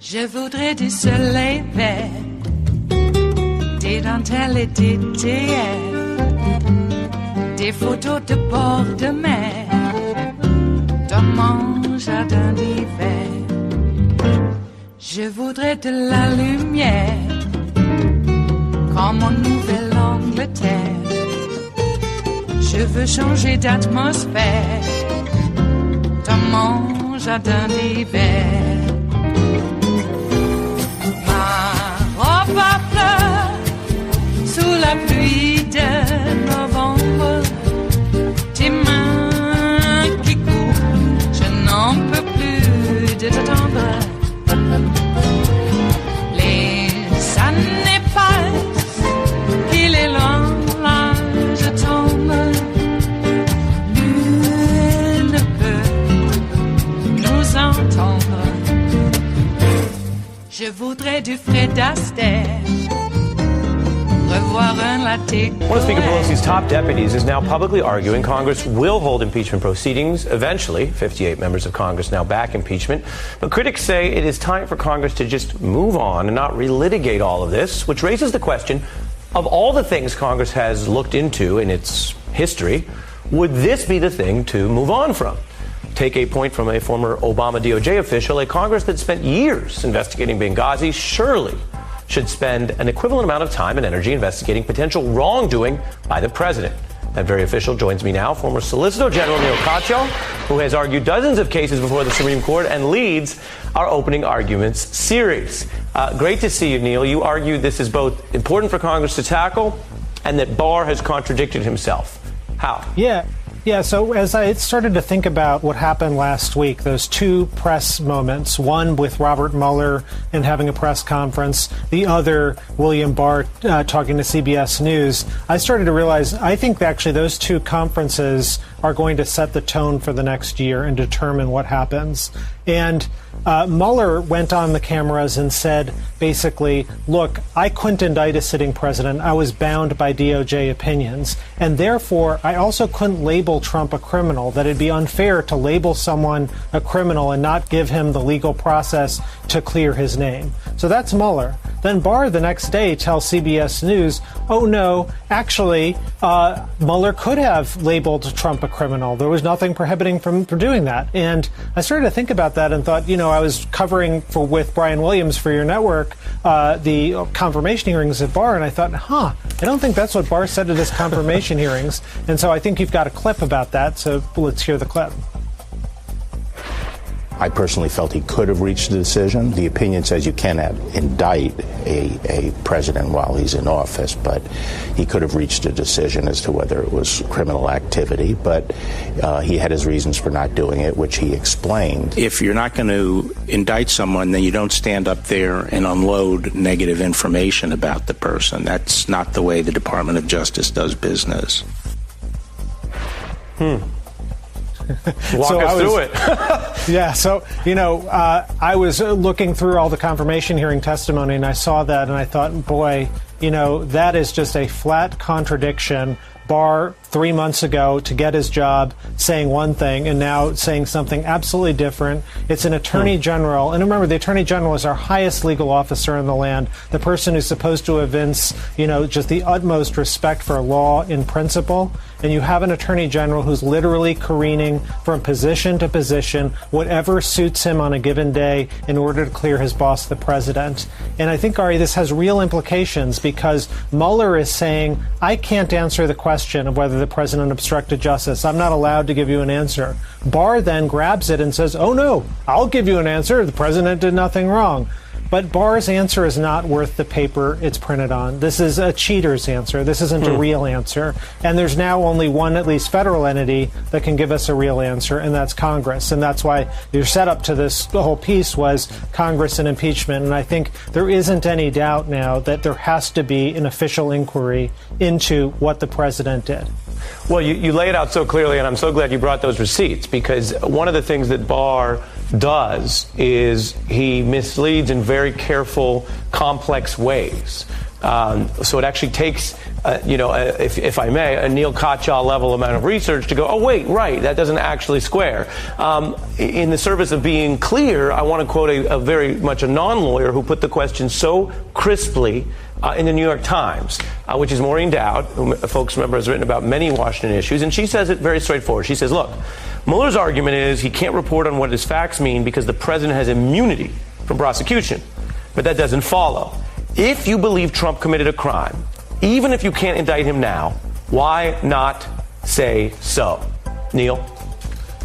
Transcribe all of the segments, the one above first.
Je voudrais du soleil vert, des dentelles et des théières, des photos de bord de mer, dans mon jardin d'hiver. Je voudrais de la lumière, comme en Nouvelle-Angleterre. Je veux changer d'atmosphère, dans mon jardin d'hiver. Ma fleur, sous la pluie de novembre, tes mains qui courent, je n'en peux plus de t'attendre. Les années passent, qu'il est loin, là je tombe. Nul ne peut nous entendre. Je voudrais du Fred Astaire, revoir un latte. One of Speaker Pelosi's top deputies is now publicly arguing Congress will hold impeachment proceedings eventually. 58 members of Congress now back impeachment. But critics say it is time for Congress to just move on and not relitigate all of this, which raises the question of all the things Congress has looked into in its history, would this be the thing to move on from? Take a point from a former Obama DOJ official, a Congress that spent years investigating Benghazi surely should spend an equivalent amount of time and energy investigating potential wrongdoing by the president. That very official joins me now, former Solicitor General Neil Katyal, who has argued dozens of cases before the Supreme Court and leads our opening arguments series. Great to see you, Neil. You argue this is both important for Congress to tackle and that Barr has contradicted himself. How? Yeah, so as I started to think about what happened last week, those two press moments, one with Robert Mueller and having a press conference, the other, William Barr talking to CBS News, I started to realize I think actually those two conferences are going to set the tone for the next year and determine what happens. And Mueller went on the cameras and said, basically, look, I couldn't indict a sitting president. I was bound by DOJ opinions. And therefore, I also couldn't label Trump a criminal, that it'd be unfair to label someone a criminal and not give him the legal process to clear his name. So that's Mueller. Then Barr the next day tells CBS News, oh, no, actually, Mueller could have labeled Trump a criminal. There was nothing prohibiting from doing that. And I started to think about that and thought, I was covering with Brian Williams for your network the confirmation hearings at Barr, and I thought, I don't think that's what Barr said at his confirmation hearings. And so I think you've got a clip about that, so let's hear the clip. I personally felt he could have reached a decision. The opinion says you cannot indict a president while he's in office, but he could have reached a decision as to whether it was criminal activity. But he had his reasons for not doing it, which he explained. If you're not going to indict someone, then you don't stand up there and unload negative information about the person. That's not the way the Department of Justice does business. Walk us through it. Yeah, so, I was looking through all the confirmation hearing testimony, and I saw that, and I thought, boy, that is just a flat contradiction. Barr 3 months ago to get his job saying one thing and now saying something absolutely different. It's an attorney general. And remember, the attorney general is our highest legal officer in the land, the person who's supposed to evince, just the utmost respect for law in principle. And you have an attorney general who's literally careening from position to position, whatever suits him on a given day in order to clear his boss, the president. And I think, Ari, this has real implications because Mueller is saying, I can't answer the question of whether the president obstructed justice. I'm not allowed to give you an answer. Barr then grabs it and says, oh, no, I'll give you an answer. The president did nothing wrong. But Barr's answer is not worth the paper it's printed on. This is a cheater's answer. This isn't a real answer. And there's now only one, at least federal entity, that can give us a real answer, and that's Congress. And that's why your setup to this whole piece was Congress and impeachment. And I think there isn't any doubt now that there has to be an official inquiry into what the president did. Well, you lay it out so clearly, and I'm so glad you brought those receipts, because one of the things that Barr does is he misleads in very careful, complex ways. So it actually takes, if I may, a Neil Katyal level amount of research to go, oh, wait, right, that doesn't actually square. In the service of being clear, I want to quote a very much a non-lawyer who put the question so crisply in the New York Times, which is Maureen Dowd, who folks remember has written about many Washington issues, and she says it very straightforward. She says, look, Mueller's argument is he can't report on what his facts mean because the president has immunity from prosecution, but that doesn't follow. If you believe Trump committed a crime, even if you can't indict him now, why not say so? Neil?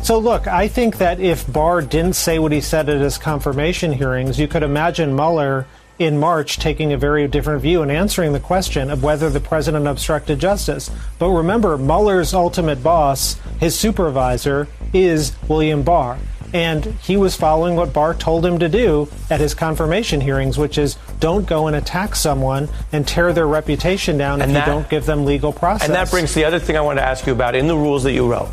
So look, I think that if Barr didn't say what he said at his confirmation hearings, you could imagine Mueller in March taking a very different view and answering the question of whether the president obstructed justice. But remember, Mueller's ultimate boss, his supervisor, is William Barr. And he was following what Barr told him to do at his confirmation hearings, which is don't go and attack someone and tear their reputation down if you don't give them legal process. And that brings to the other thing I wanted to ask you about in the rules that you wrote,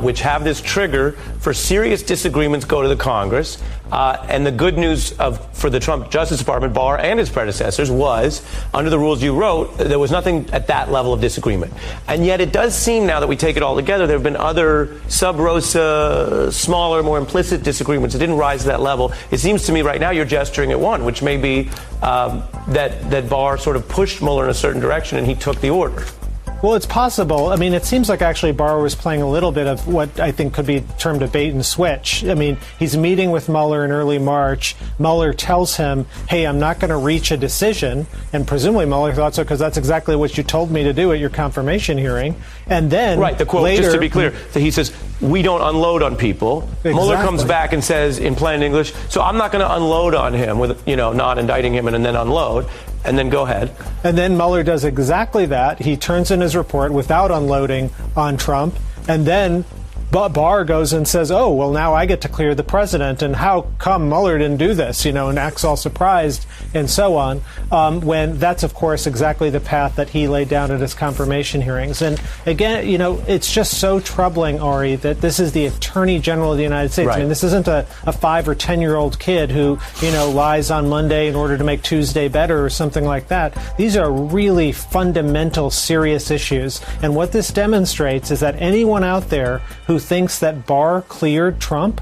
which have this trigger for serious disagreements go to the Congress. And the good news for the Trump Justice Department, Barr and his predecessors, was under the rules you wrote, there was nothing at that level of disagreement. And yet it does seem now that we take it all together, there have been other sub rosa, smaller, more implicit disagreements. It didn't rise to that level. It seems to me right now you're gesturing at one, which may be that Barr sort of pushed Mueller in a certain direction and he took the order. Well, it's possible. I mean, it seems like actually Barr was playing a little bit of what I think could be termed a bait and switch. I mean, he's meeting with Mueller in early March. Mueller tells him, hey, I'm not going to reach a decision. And presumably Mueller thought so because that's exactly what you told me to do at your confirmation hearing. And then right, the quote, later, just to be clear, he says, we don't unload on people. Exactly. Mueller comes back and says in plain English, so I'm not going to unload on him with, not indicting him and then unload. And then go ahead. And then Mueller does exactly that. He turns in his report without unloading on Trump. And then Barr goes and says, oh, well, now I get to clear the president. And how come Mueller didn't do this, and acts all surprised and so on, when that's, of course, exactly the path that he laid down at his confirmation hearings. And again, it's just so troubling, Ari, that this is the Attorney General of the United States. Right. I mean, this isn't a 5 or 10-year-old kid who, lies on Monday in order to make Tuesday better or something like that. These are really fundamental, serious issues. And what this demonstrates is that anyone out there who thinks that Barr cleared Trump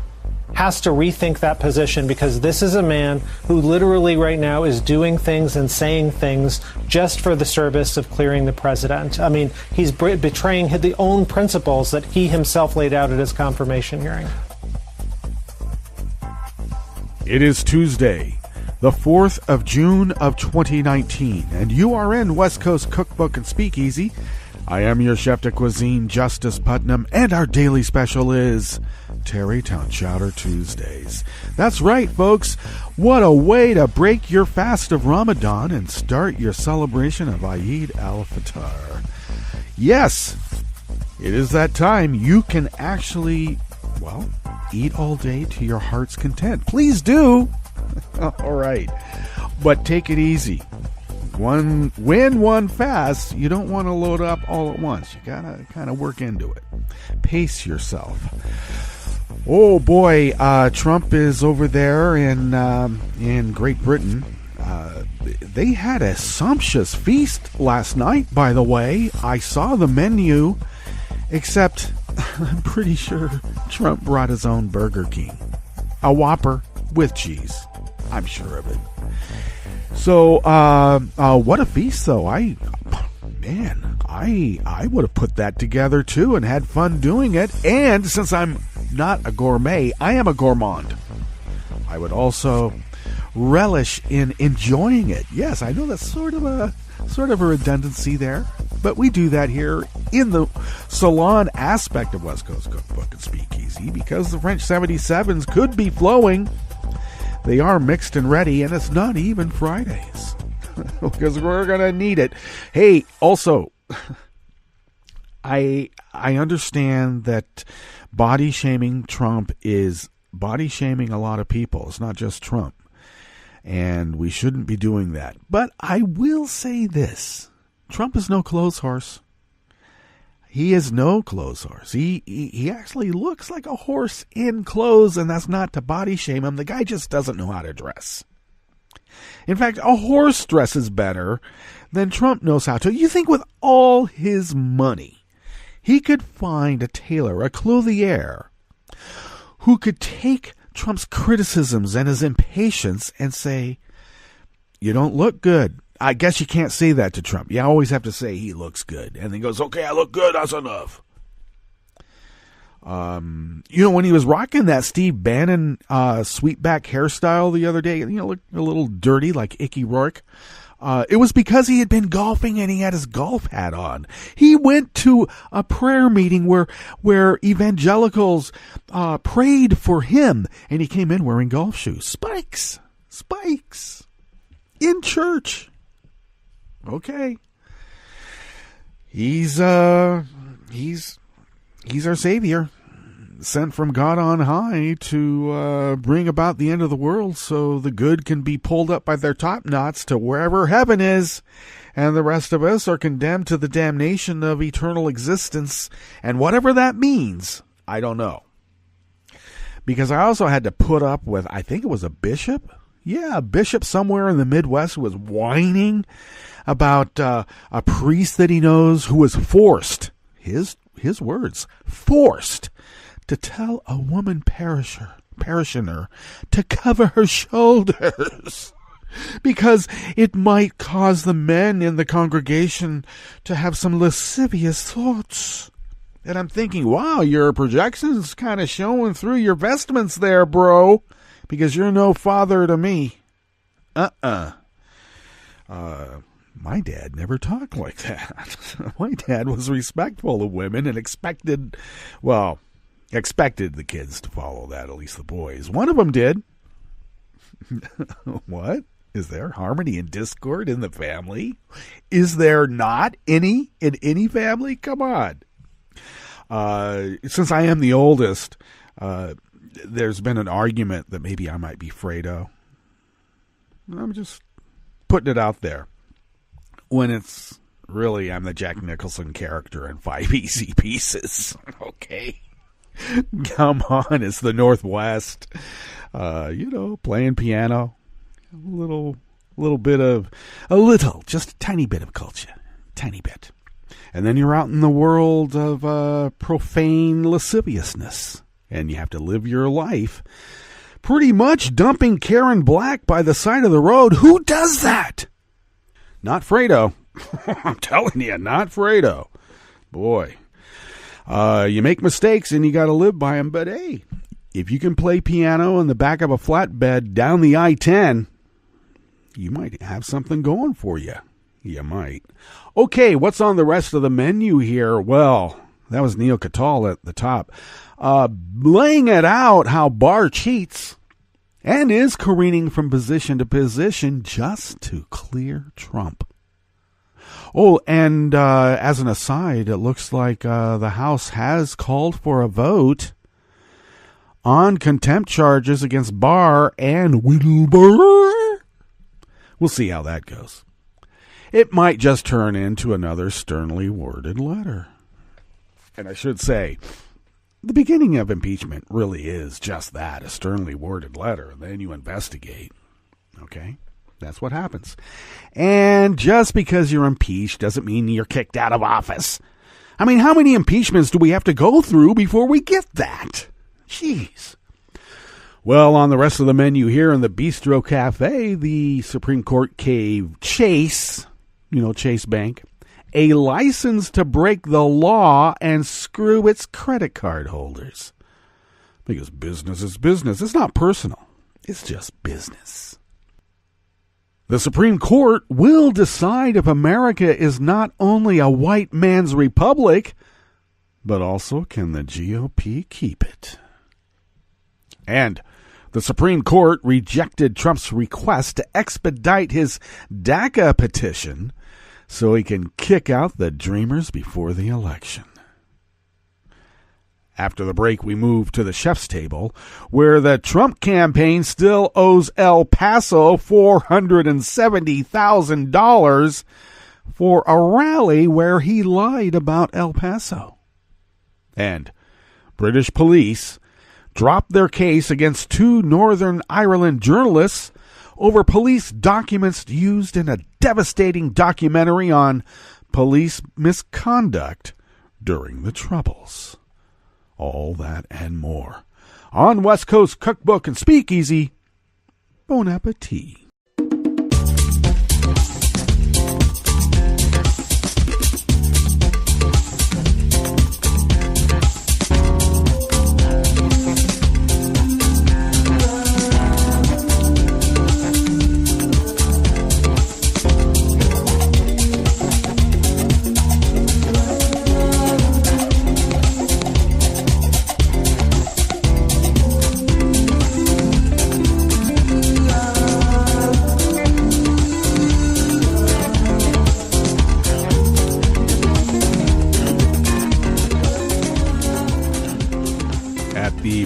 has to rethink that position, because this is a man who literally right now is doing things and saying things just for the service of clearing the president. I mean, he's betraying the own principles that he himself laid out at his confirmation hearing. It is Tuesday, the 4th of June of 2019, and you are in West Coast Cookbook and Speakeasy. I am your chef de cuisine, Justice Putnam, and our daily special is Tarrytown Chowder Tuesdays. That's right, folks. What a way to break your fast of Ramadan and start your celebration of Eid al-Fitr. Yes, it is that time. You can actually, eat all day to your heart's content. Please do. All right. But take it easy. When one fasts, you don't want to load up all at once. You got to kind of work into it. Pace yourself. Oh, boy. Trump is over there in Great Britain. They had a sumptuous feast last night, by the way. I saw the menu, except I'm pretty sure Trump brought his own Burger King. A Whopper with cheese. I'm sure of it. So, what a feast, though. I would have put that together, too, and had fun doing it. And since I'm not a gourmet, I am a gourmand. I would also relish in enjoying it. Yes, I know that's sort of a redundancy there, but we do that here in the salon aspect of West Coast Cookbook and Speakeasy, because the French 77s could be flowing. They are mixed and ready, and it's not even Fridays because we're going to need it. Hey, also, I understand that body shaming Trump is body shaming a lot of people. It's not just Trump, and we shouldn't be doing that. But I will say this. Trump is no clothes horse. He is no clothes horse. He actually looks like a horse in clothes, and that's not to body shame him. The guy just doesn't know how to dress. In fact, a horse dresses better than Trump knows how to. You think with all his money, he could find a tailor, a clothier, who could take Trump's criticisms and his impatience and say, you don't look good. I guess you can't say that to Trump. You always have to say he looks good. And then he goes, okay, I look good. That's enough. When he was rocking that Steve Bannon sweetback hairstyle the other day, looked a little dirty like Icky Rourke. It was because he had been golfing and he had his golf hat on. He went to a prayer meeting where evangelicals prayed for him, and he came in wearing golf shoes. Spikes in church. Okay, he's our savior, sent from God on high to bring about the end of the world so the good can be pulled up by their top knots to wherever heaven is, and the rest of us are condemned to the damnation of eternal existence, and whatever that means, I don't know. Because I also had to put up with, I think it was a bishop. Yeah, a bishop somewhere in the Midwest who was whining about a priest that he knows who was forced, his words, forced to tell a woman parishioner to cover her shoulders because it might cause the men in the congregation to have some lascivious thoughts. And I'm thinking, wow, your projection's kind of showing through your vestments there, bro, because you're no father to me. My dad never talked like that. My dad was respectful of women and expected the kids to follow that, at least the boys. One of them did. What? Is there harmony and discord in the family? Is there not any in any family? Come on. Since I am the oldest, there's been an argument that maybe I might be Fredo. I'm just putting it out there. When it's really, I'm the Jack Nicholson character in 5 Easy Pieces. Okay. Come on, it's the Northwest. Playing piano. Just a tiny bit of culture. Tiny bit. And then you're out in the world of profane lasciviousness. And you have to live your life pretty much dumping Karen Black by the side of the road. Who does that? Not Fredo. I'm telling you, not Fredo. Boy, you make mistakes and you got to live by them. But hey, if you can play piano in the back of a flatbed down the I-10, you might have something going for you. You might. Okay, what's on the rest of the menu here? Well, that was Neil Catal at the top. Laying it out how Barr cheats and is careening from position to position just to clear Trump. Oh, and as an aside, it looks like the House has called for a vote on contempt charges against Barr and Wilbur. We'll see how that goes. It might just turn into another sternly worded letter. And I should say, the beginning of impeachment really is just that, a sternly worded letter. And then you investigate. Okay? That's what happens. And just because you're impeached doesn't mean you're kicked out of office. I mean, how many impeachments do we have to go through before we get that? Jeez. Well, on the rest of the menu here in the Bistro Cafe, the Supreme Court gave Chase, Chase Bank, a license to break the law and screw its credit card holders. Because business is business. It's not personal. It's just business. The Supreme Court will decide if America is not only a white man's republic, but also can the GOP keep it. And the Supreme Court rejected Trump's request to expedite his DACA petition so he can kick out the Dreamers before the election. After the break, we move to the chef's table, where the Trump campaign still owes El Paso $470,000 for a rally where he lied about El Paso. And British police dropped their case against 2 Northern Ireland journalists over police documents used in a devastating documentary on police misconduct during the Troubles. All that and more on West Coast Cookbook and Speakeasy. Bon appetit.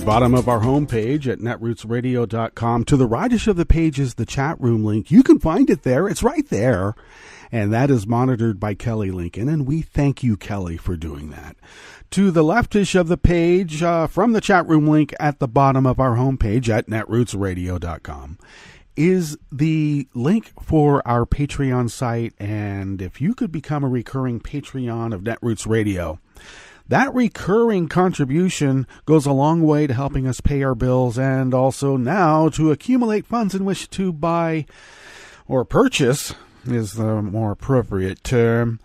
Bottom of our homepage at netrootsradio.com. To the rightish of the page is the chat room link. You can find it there. It's right there. And that is monitored by Kelly Lincoln. And we thank you, Kelly, for doing that. To the leftish of the page, from the chat room link at the bottom of our homepage at netrootsradio.com, is the link for our Patreon site. And if you could become a recurring Patreon of Netroots Radio, that recurring contribution goes a long way to helping us pay our bills and also now to accumulate funds in which to buy or purchase, is the more appropriate term,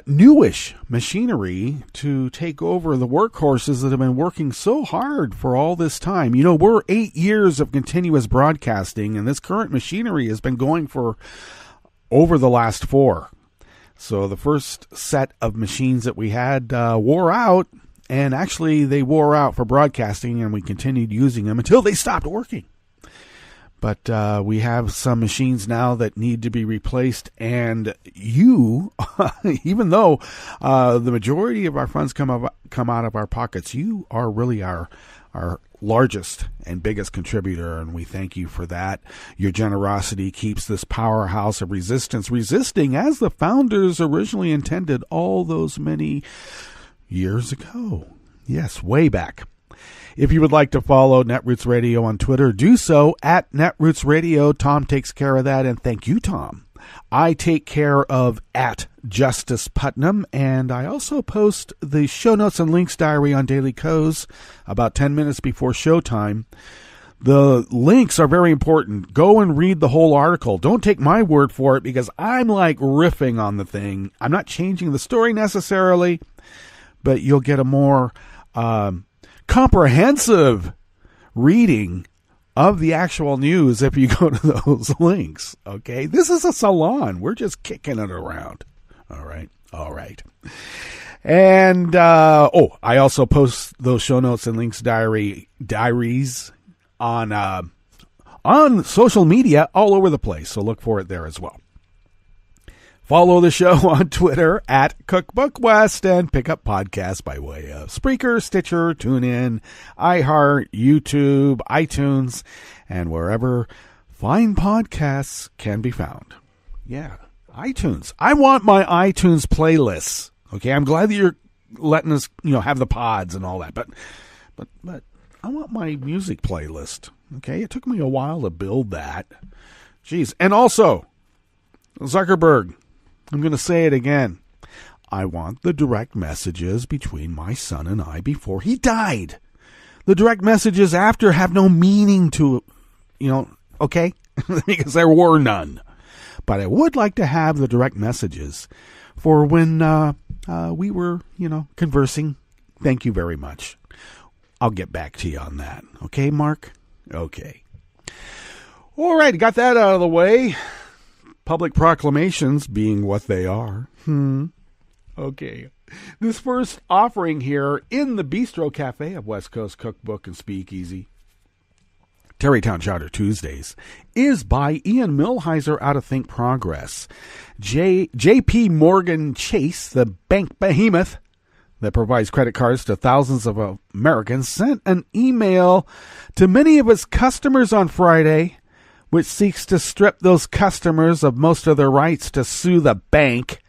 newish machinery to take over the workhorses that have been working so hard for all this time. You know, we're 8 years of continuous broadcasting, and this current machinery has been going for over the last 4. So the first set of machines that we had wore out, and actually they wore out for broadcasting, and we continued using them until they stopped working. But we have some machines now that need to be replaced, and you, even though the majority of our funds come out of our pockets, you are really our largest and biggest contributor, and we thank you for that. Your generosity keeps this powerhouse of resistance resisting as the founders originally intended all those many years ago. Yes, way back. If you would like to follow Netroots Radio on Twitter, do so at Netroots Radio. Tom takes care of that, and thank you, Tom. I take care of at Justice Putnam, and I also post the show notes and links diary on Daily Co's about 10 minutes before showtime. The links are very important. Go and read the whole article. Don't take my word for it, because I'm like riffing on the thing. I'm not changing the story necessarily, but you'll get a more comprehensive reading of the actual news if you go to those links. Okay, this is a salon. We're just kicking it around. All right. And I also post those show notes and links diaries on social media all over the place. So look for it there as well. Follow the show on Twitter at CookbookWest and pick up podcasts by way of Spreaker, Stitcher, TuneIn, iHeart, YouTube, iTunes, and wherever fine podcasts can be found. Yeah, iTunes. I want my iTunes playlists. Okay, I'm glad that you're letting us, have the pods and all that, but I want my music playlist. Okay, it took me a while to build that. Jeez, and also Zuckerberg. I'm going to say it again. I want the direct messages between my son and I before he died. The direct messages after have no meaning to, okay? Because there were none. But I would like to have the direct messages for when we were, conversing. Thank you very much. I'll get back to you on that. Okay, Mark? Okay. All right, got that out of the way. Public proclamations being what they are. Okay. This first offering here in the Bistro Cafe of West Coast Cookbook and Speakeasy, Tarrytown Chowder Tuesdays, is by Ian Millhiser out of Think Progress. J.P. Morgan Chase, the bank behemoth that provides credit cards to thousands of Americans, sent an email to many of its customers on Friday, which seeks to strip those customers of most of their rights to sue the bank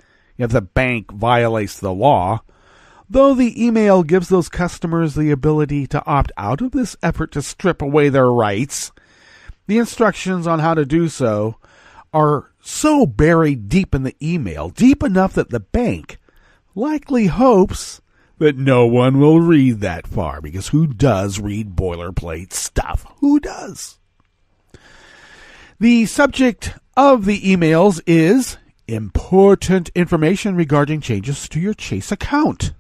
if the bank violates the law, though the email gives those customers the ability to opt out of this effort to strip away their rights. The instructions on how to do so are so buried deep in the email, deep enough that the bank likely hopes that no one will read that far, because who does read boilerplate stuff? Who does? The subject of the emails is important information regarding changes to your Chase account.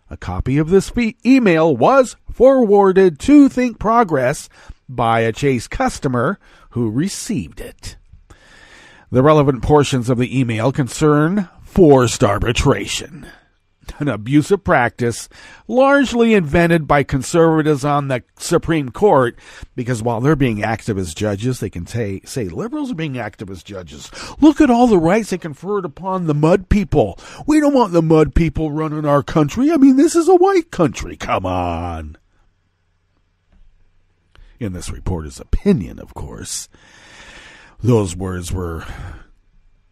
A copy of this email was forwarded to Think Progress by a Chase customer who received it. The relevant portions of the email concern forced arbitration, an abusive practice largely invented by conservatives on the Supreme Court, because while they're being active as judges, they can say liberals are being active as judges. Look at all the rights they conferred upon the mud people. We don't want the mud people running our country. I mean, this is a white country. Come on. In this reporter's opinion, of course, those words were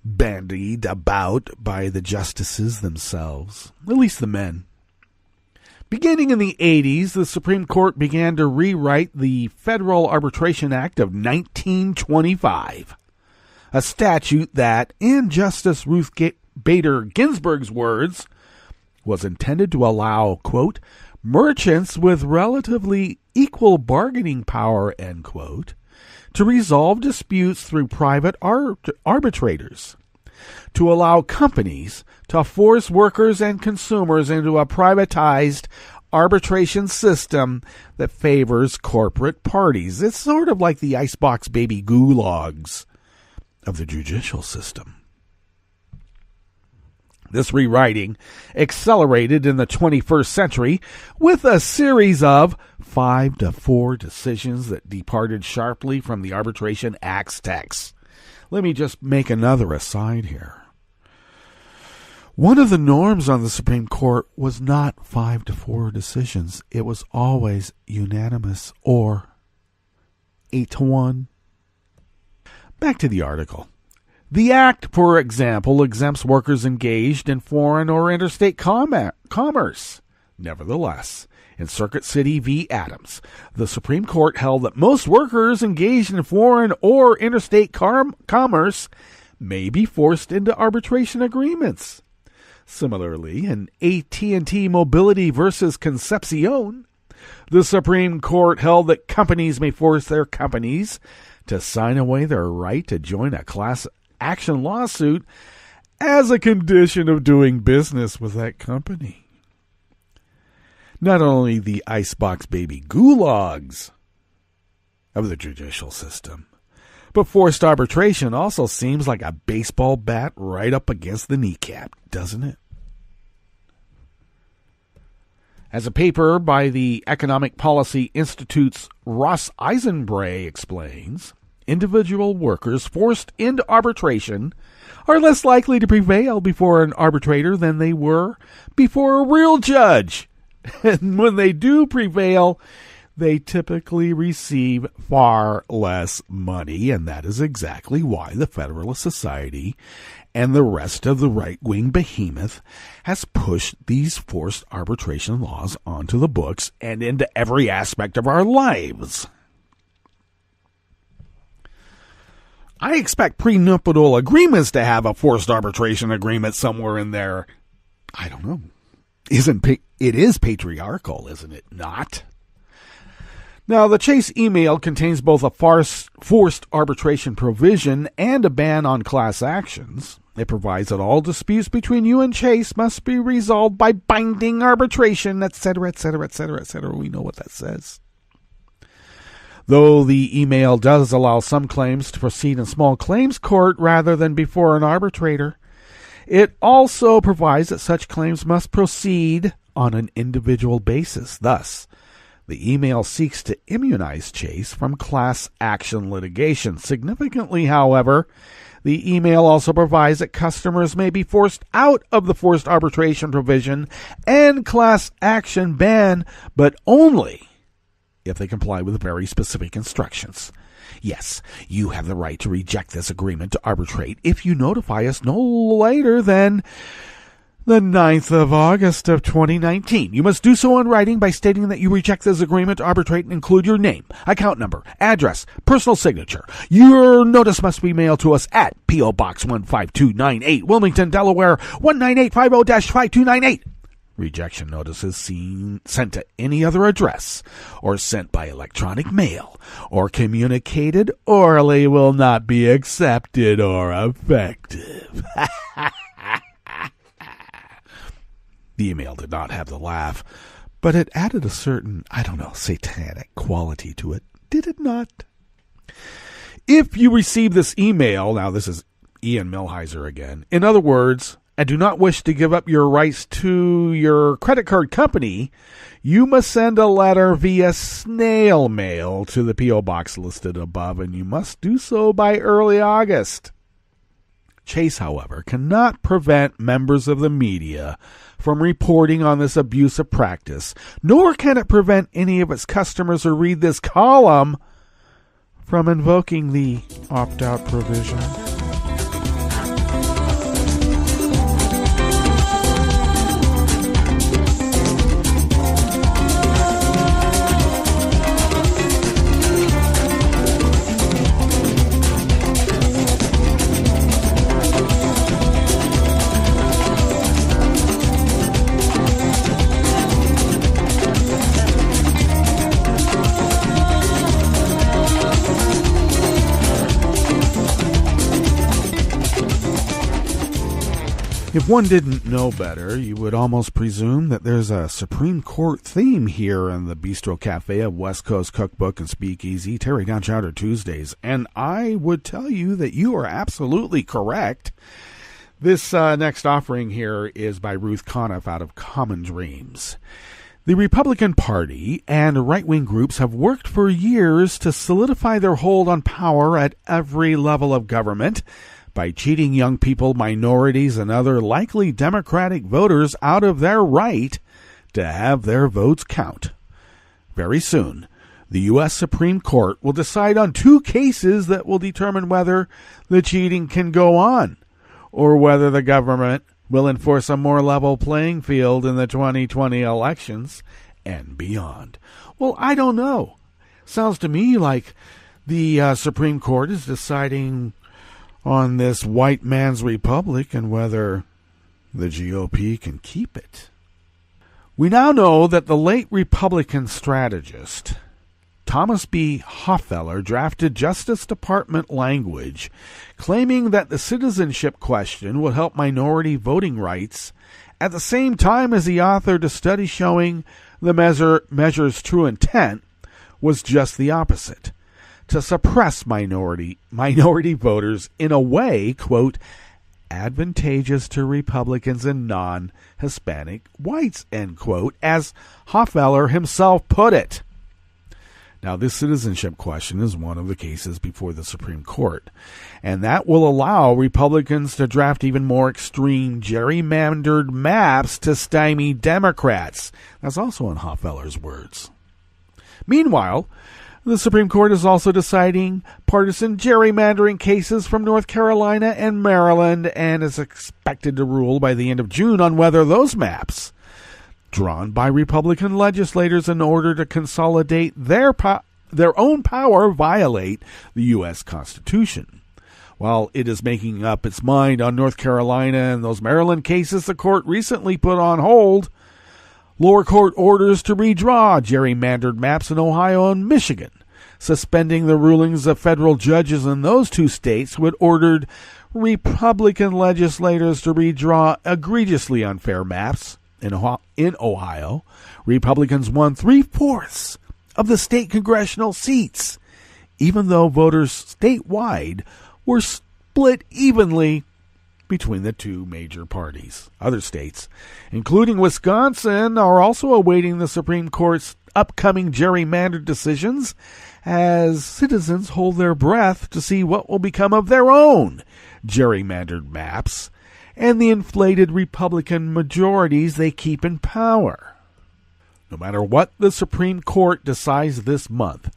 bandied about by the justices themselves, at least the men. Beginning in the 80s, the Supreme Court began to rewrite the Federal Arbitration Act of 1925, a statute that, in Justice Ruth Bader Ginsburg's words, was intended to allow, quote, merchants with relatively equal bargaining power, end quote, to resolve disputes through private arbitrators, to allow companies to force workers and consumers into a privatized arbitration system that favors corporate parties. It's sort of like the icebox baby gulags of the judicial system. This rewriting accelerated in the 21st century with a series of 5-4 decisions that departed sharply from the Arbitration Act's text. Let me just make another aside here. One of the norms on the Supreme Court was not 5-4 decisions. It was always unanimous or 8-1. Back to the article. The Act, for example, exempts workers engaged in foreign or interstate commerce. Nevertheless, in Circuit City v. Adams, the Supreme Court held that most workers engaged in foreign or interstate commerce may be forced into arbitration agreements. Similarly, in AT&T Mobility versus Concepcion, the Supreme Court held that companies may force their companies to sign away their right to join a class action lawsuit as a condition of doing business with that company. Not only the icebox baby gulags of the judicial system, but forced arbitration also seems like a baseball bat right up against the kneecap, doesn't it? As a paper by the Economic Policy Institute's Ross Eisenbray explains, individual workers forced into arbitration are less likely to prevail before an arbitrator than they were before a real judge. And when they do prevail, they typically receive far less money, and that is exactly why the Federalist Society and the rest of the right-wing behemoth has pushed these forced arbitration laws onto the books and into every aspect of our lives. I expect prenuptial agreements to have a forced arbitration agreement somewhere in there. I don't know. It is patriarchal, isn't it not? Now, the Chase email contains both a forced arbitration provision and a ban on class actions. It provides that all disputes between you and Chase must be resolved by binding arbitration, etc., etc., etc., etc. We know what that says. Though the email does allow some claims to proceed in small claims court rather than before an arbitrator, it also provides that such claims must proceed on an individual basis. Thus, the email seeks to immunize Chase from class action litigation. Significantly, however, the email also provides that customers may be forced out of the forced arbitration provision and class action ban, but only if they comply with very specific instructions. Yes, you have the right to reject this agreement to arbitrate if you notify us no later than the 9th of August of 2019. You must do so in writing by stating that you reject this agreement to arbitrate and include your name, account number, address, personal signature. Your notice must be mailed to us at P.O. Box 15298, Wilmington, Delaware 19850-5298. Rejection notices sent to any other address or sent by electronic mail or communicated orally will not be accepted or effective. The email did not have the laugh, but it added a certain, satanic quality to it, did it not? If you receive this email, now this is Ian Millhiser again, in other words, and do not wish to give up your rights to your credit card company, you must send a letter via snail mail to the P.O. Box listed above, and you must do so by early August. Chase, however, cannot prevent members of the media from reporting on this abusive practice, nor can it prevent any of its customers who read this column from invoking the opt-out provision. If one didn't know better, you would almost presume that there's a Supreme Court theme here in the Bistro Cafe of West Coast Cookbook and Speakeasy, Tarrytown Chowder Tuesdays, and I would tell you that you are absolutely correct. This next offering here is by Ruth Conniff out of Common Dreams. The Republican Party and right-wing groups have worked for years to solidify their hold on power at every level of government, by cheating young people, minorities, and other likely Democratic voters out of their right to have their votes count. Very soon, the U.S. Supreme Court will decide on 2 cases that will determine whether the cheating can go on, or whether the government will enforce a more level playing field in the 2020 elections and beyond. Well, I don't know. Sounds to me like the Supreme Court is deciding on this white man's republic and whether the GOP can keep it. We now know that the late Republican strategist Thomas B. Hoffeller drafted Justice Department language claiming that the citizenship question would help minority voting rights at the same time as he authored a study showing the measure's true intent was just the opposite, to suppress minority voters in a way, quote, advantageous to Republicans and non-Hispanic whites, end quote, as Hoffeller himself put it. Now, this citizenship question is one of the cases before the Supreme Court, and that will allow Republicans to draft even more extreme gerrymandered maps to stymie Democrats. That's also in Hoffeller's words. Meanwhile, the Supreme Court is also deciding partisan gerrymandering cases from North Carolina and Maryland and is expected to rule by the end of June on whether those maps, drawn by Republican legislators in order to consolidate their own power, violate the U.S. Constitution. While it is making up its mind on North Carolina and those Maryland cases, the court recently put on hold lower court orders to redraw gerrymandered maps in Ohio and Michigan, suspending the rulings of federal judges in those 2 states who had ordered Republican legislators to redraw egregiously unfair maps. In Ohio, Republicans won 3/4 of the state congressional seats, even though voters statewide were split evenly between the 2 major parties. Other states, including Wisconsin, are also awaiting the Supreme Court's upcoming gerrymandered decisions as citizens hold their breath to see what will become of their own gerrymandered maps and the inflated Republican majorities they keep in power. No matter what the Supreme Court decides this month,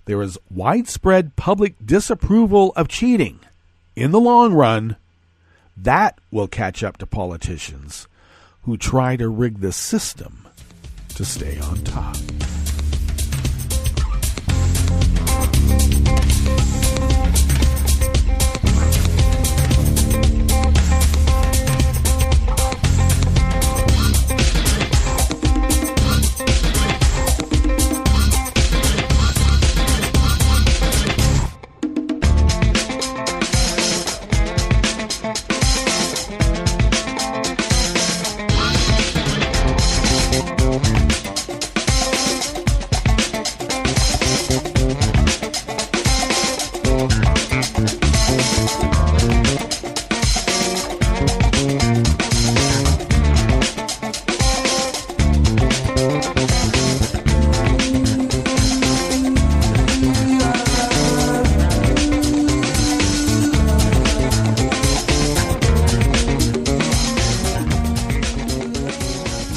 there is widespread public disapproval of cheating. In the long run, that will catch up to politicians who try to rig the system to stay on top.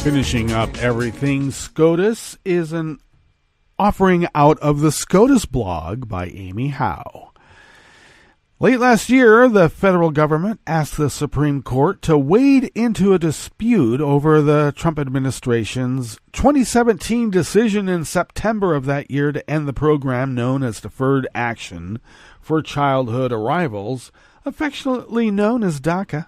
Finishing up everything SCOTUS is an offering out of the SCOTUS blog by Amy Howe. Late last year, the federal government asked the Supreme Court to wade into a dispute over the Trump administration's 2017 decision in September of that year to end the program known as Deferred Action for Childhood Arrivals, affectionately known as DACA.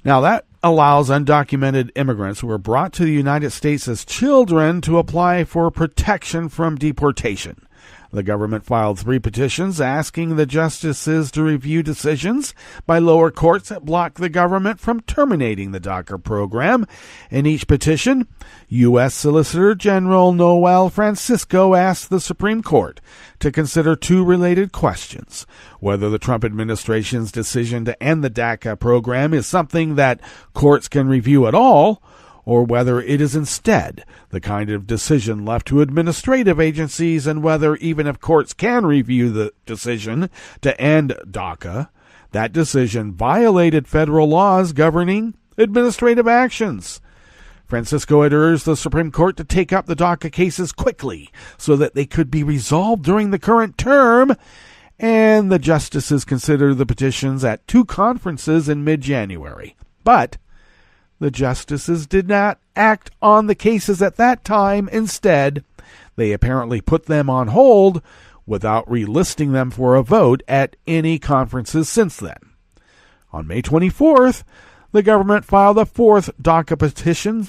Now, that allows undocumented immigrants who were brought to the United States as children to apply for protection from deportation. The government filed 3 petitions asking the justices to review decisions by lower courts that block the government from terminating the DACA program. In each petition, U.S. Solicitor General Noel Francisco asked the Supreme Court to consider 2 related questions: whether the Trump administration's decision to end the DACA program is something that courts can review at all, or whether it is instead the kind of decision left to administrative agencies, and whether, even if courts can review the decision to end DACA, that decision violated federal laws governing administrative actions. Francisco had urged the Supreme Court to take up the DACA cases quickly so that they could be resolved during the current term, and the justices considered the petitions at 2 conferences in mid-January. But the justices did not act on the cases at that time. Instead, they apparently put them on hold without relisting them for a vote at any conferences since then. On May 24th, the government filed a 4th DACA petition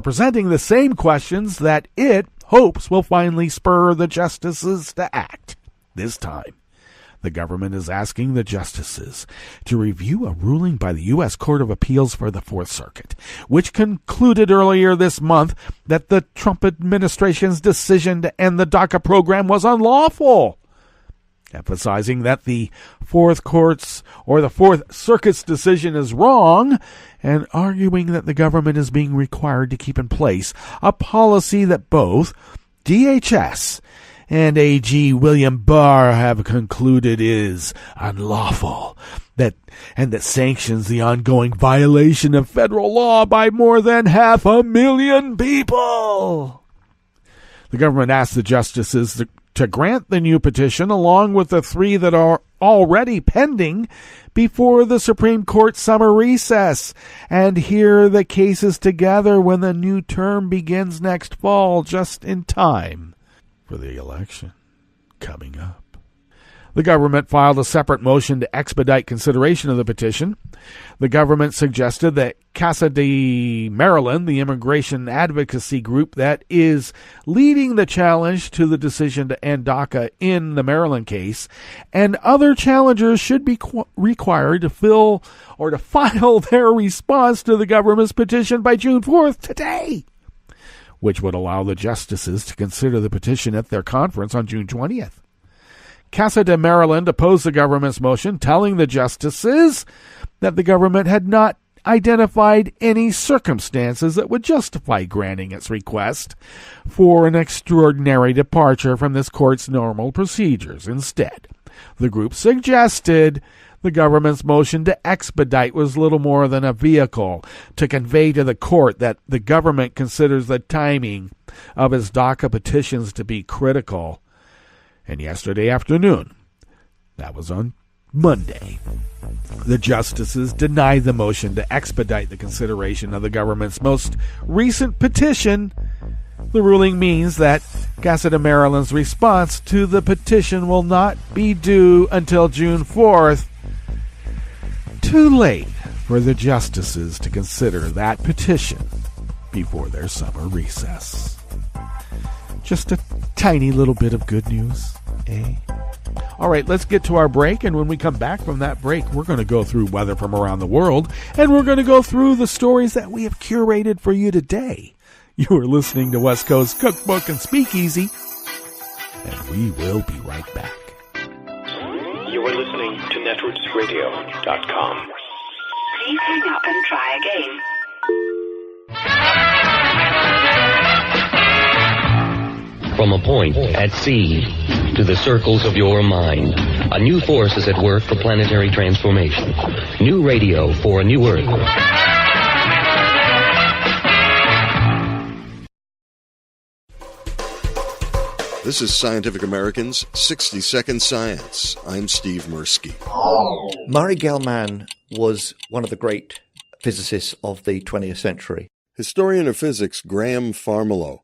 presenting the same questions that it hopes will finally spur the justices to act. This time, the government is asking the justices to review a ruling by the U.S. Court of Appeals for the Fourth Circuit, which concluded earlier this month that the Trump administration's decision to end the DACA program was unlawful, emphasizing that the Fourth Circuit's decision is wrong, and arguing that the government is being required to keep in place a policy that both DHS and AG William Barr have concluded is unlawful, that sanctions the ongoing violation of federal law by more than 500,000 people. The government asked the justices to grant the new petition along with the 3 that are already pending before the Supreme Court summer recess, and hear the cases together when the new term begins next fall, just in time for the election coming up. The government filed a separate motion to expedite consideration of the petition. The government suggested that Casa de Maryland, the immigration advocacy group that is leading the challenge to the decision to end DACA in the Maryland case, and other challengers should be required to file their response to the government's petition by June 4th, today, which would allow the justices to consider the petition at their conference on June 20th. Casa de Maryland opposed the government's motion, telling the justices that the government had not identified any circumstances that would justify granting its request for an extraordinary departure from this court's normal procedures. Instead, the group suggested the government's motion to expedite was little more than a vehicle to convey to the court that the government considers the timing of its DACA petitions to be critical, And yesterday afternoon, that was on Monday, the justices denied the motion to expedite the consideration of the government's most recent petition. The ruling means that Casa de Maryland's response to the petition will not be due until June 4th. Too late for the justices to consider that petition before their summer recess. Just a tiny little bit of good news, eh? All right, let's get to our break, and when we come back from that break, we're going to go through weather from around the world, and we're going to go through the stories that we have curated for you today. You are listening to West Coast Cookbook and Speakeasy, and we will be right back. You are listening to netrootsradio.com. Please hang up and try again. From a point at sea to the circles of your mind, a new force is at work for planetary transformation. New radio for a new Earth. This is Scientific American's 60-Second Science. I'm Steve Mirsky. Murray Gell-Mann was one of the great physicists of the 20th century. Historian of physics Graham Farmiloe.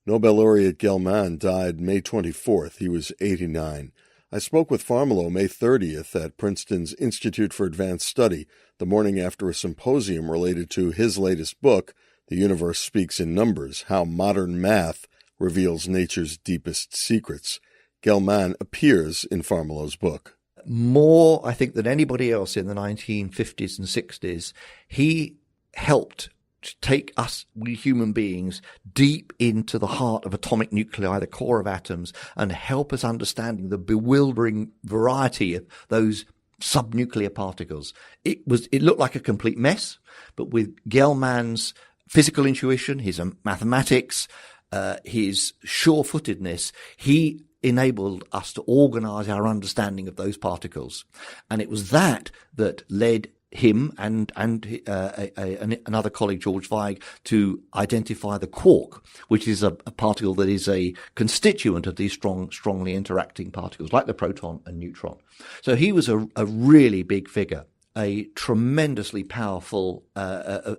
Nobel laureate Gell-Mann died May 24th. He was 89. I spoke with Farmiloe May 30th at Princeton's Institute for Advanced Study, the morning after a symposium related to his latest book, The Universe Speaks in Numbers, How Modern Math Reveals Nature's Deepest Secrets. Gell-Mann appears in Farmiloe's book. More, I think, than anybody else in the 1950s and 60s, he helped to take us, we human beings, deep into the heart of atomic nuclei, the core of atoms, and help us understanding the bewildering variety of those subnuclear particles. It looked like a complete mess, but with Gell-Mann's physical intuition, his mathematics, his sure-footedness, he enabled us to organize our understanding of those particles. And it was that led him and another colleague, George Zweig, to identify the quark, which is a particle that is a constituent of these strongly interacting particles, like the proton and neutron. So he was a really big figure, a tremendously powerful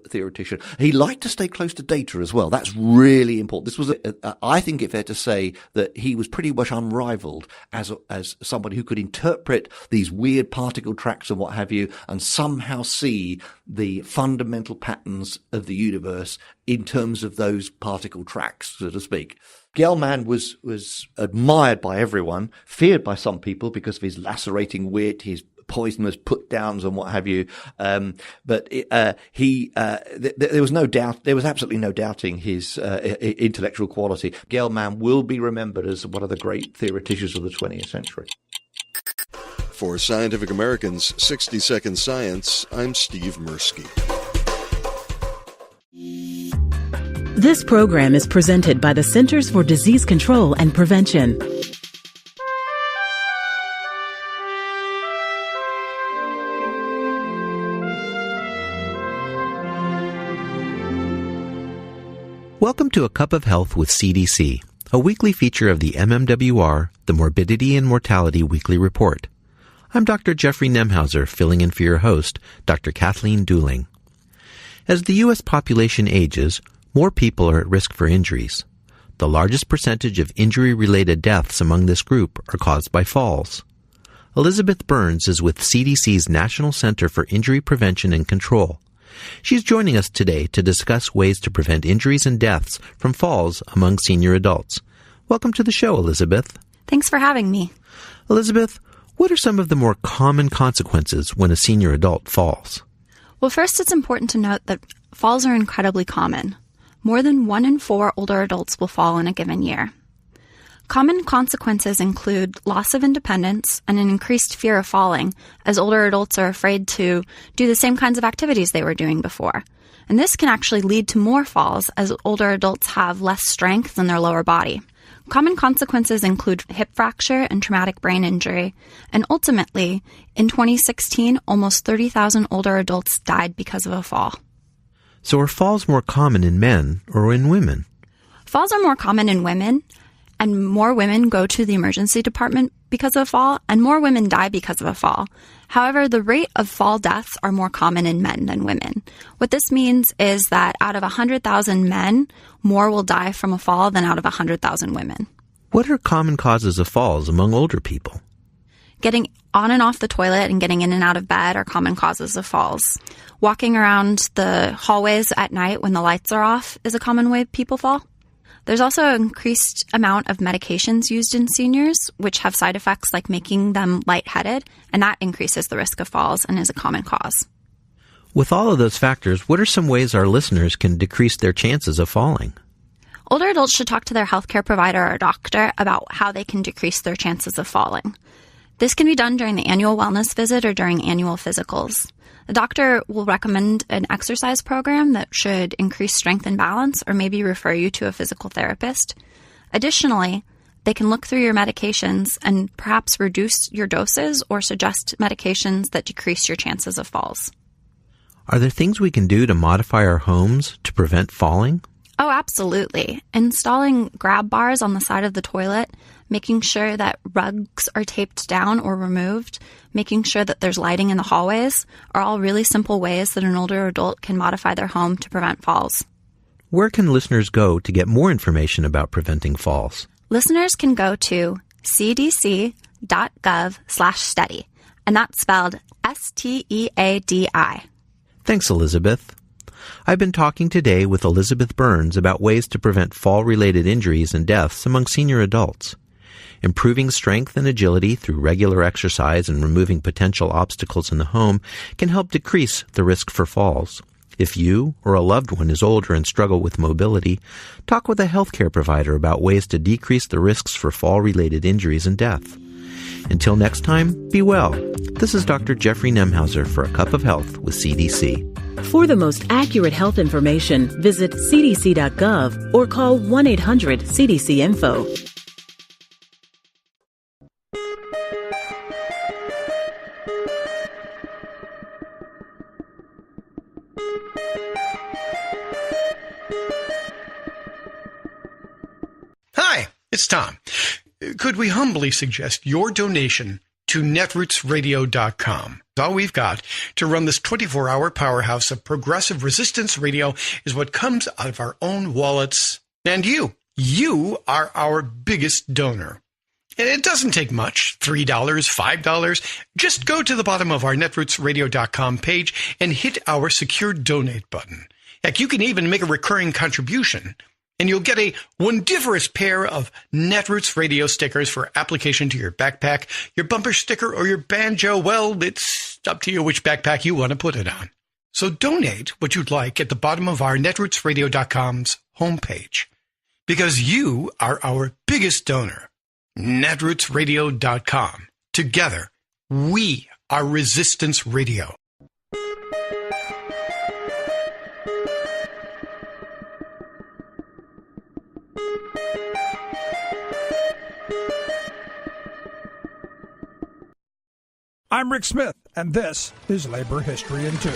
theoretician. He liked to stay close to data as well. That's really important. This was, I think it's fair to say that he was pretty much unrivaled as somebody who could interpret these weird particle tracks and what have you, and somehow see the fundamental patterns of the universe in terms of those particle tracks, so to speak. Gell-Mann was admired by everyone, feared by some people because of his lacerating wit, his poisonous put downs and what have you. But there was no doubt, there was absolutely no doubting his intellectual quality. Gell-Mann will be remembered as one of the great theoreticians of the 20th century. For Scientific American's 60-Second Science, I'm Steve Mirsky. This program is presented by the Centers for Disease Control and Prevention. Welcome to A Cup of Health with CDC, a weekly feature of the MMWR, the Morbidity and Mortality Weekly Report. I'm Dr. Jeffrey Nemhauser, filling in for your host, Dr. Kathleen Dooling. As the U.S. population ages, more people are at risk for injuries. The largest percentage of injury-related deaths among this group are caused by falls. Elizabeth Burns is with CDC's National Center for Injury Prevention and Control. She's joining us today to discuss ways to prevent injuries and deaths from falls among senior adults. Welcome to the show, Elizabeth. Thanks for having me. Elizabeth, what are some of the more common consequences when a senior adult falls? Well, first, it's important to note that falls are incredibly common. More than 1 in 4 older adults will fall in a given year. Common consequences include loss of independence and an increased fear of falling, as older adults are afraid to do the same kinds of activities they were doing before. And this can actually lead to more falls, as older adults have less strength in their lower body. Common consequences include hip fracture and traumatic brain injury. And ultimately, in 2016, almost 30,000 older adults died because of a fall. So are falls more common in men or in women? Falls are more common in women. and more women go to the emergency department because of a fall, and more women die because of a fall. However, the rate of fall deaths are more common in men than women. What this means is that out of 100,000 men, more will die from a fall than out of 100,000 women. What are common causes of falls among older people? Getting on and off the toilet and getting in and out of bed are common causes of falls. Walking around the hallways at night when the lights are off is a common way people fall. There's also an increased amount of medications used in seniors, which have side effects like making them lightheaded, and that increases the risk of falls and is a common cause. With all of those factors, what are some ways our listeners can decrease their chances of falling? Older adults should talk to their healthcare provider or doctor about how they can decrease their chances of falling. This can be done during the annual wellness visit or during annual physicals. The doctor will recommend an exercise program that should increase strength and balance or maybe refer you to a physical therapist. Additionally, they can look through your medications and perhaps reduce your doses or suggest medications that decrease your chances of falls. Are there things we can do to modify our homes to prevent falling? Oh, absolutely. Installing grab bars on the side of the toilet, making sure that rugs are taped down or removed, making sure that there's lighting in the hallways are all really simple ways that an older adult can modify their home to prevent falls. Where can listeners go to get more information about preventing falls? Listeners can go to cdc.gov/study, and that's spelled STEADI. Thanks, Elizabeth. I've been talking today with Elizabeth Burns about ways to prevent fall-related injuries and deaths among senior adults. Improving strength and agility through regular exercise and removing potential obstacles in the home can help decrease the risk for falls. If you or a loved one is older and struggle with mobility, talk with a healthcare provider about ways to decrease the risks for fall-related injuries and death. Until next time, be well. This is Dr. Jeffrey Nemhauser for A Cup of Health with CDC. For the most accurate health information, visit cdc.gov or call 1-800-CDC-INFO. Hi, it's Tom. Could we humbly suggest your donation to netrootsradio.com? All we've got to run this 24-hour powerhouse of progressive resistance radio is what comes out of our own wallets. And you are our biggest donor. And it doesn't take much, $3, $5. Just go to the bottom of our netrootsradio.com page and hit our secure donate button. Heck, you can even make a recurring contribution. And you'll get a wondiferous pair of Netroots radio stickers for application to your backpack, your bumper sticker, or your banjo. Well, it's up to you which backpack you want to put it on. So donate what you'd like at the bottom of our netrootsradio.com's homepage. Because you are our biggest donor. Netrootsradio.com. Together, we are Resistance Radio. I'm Rick Smith, and this is Labor History in 2.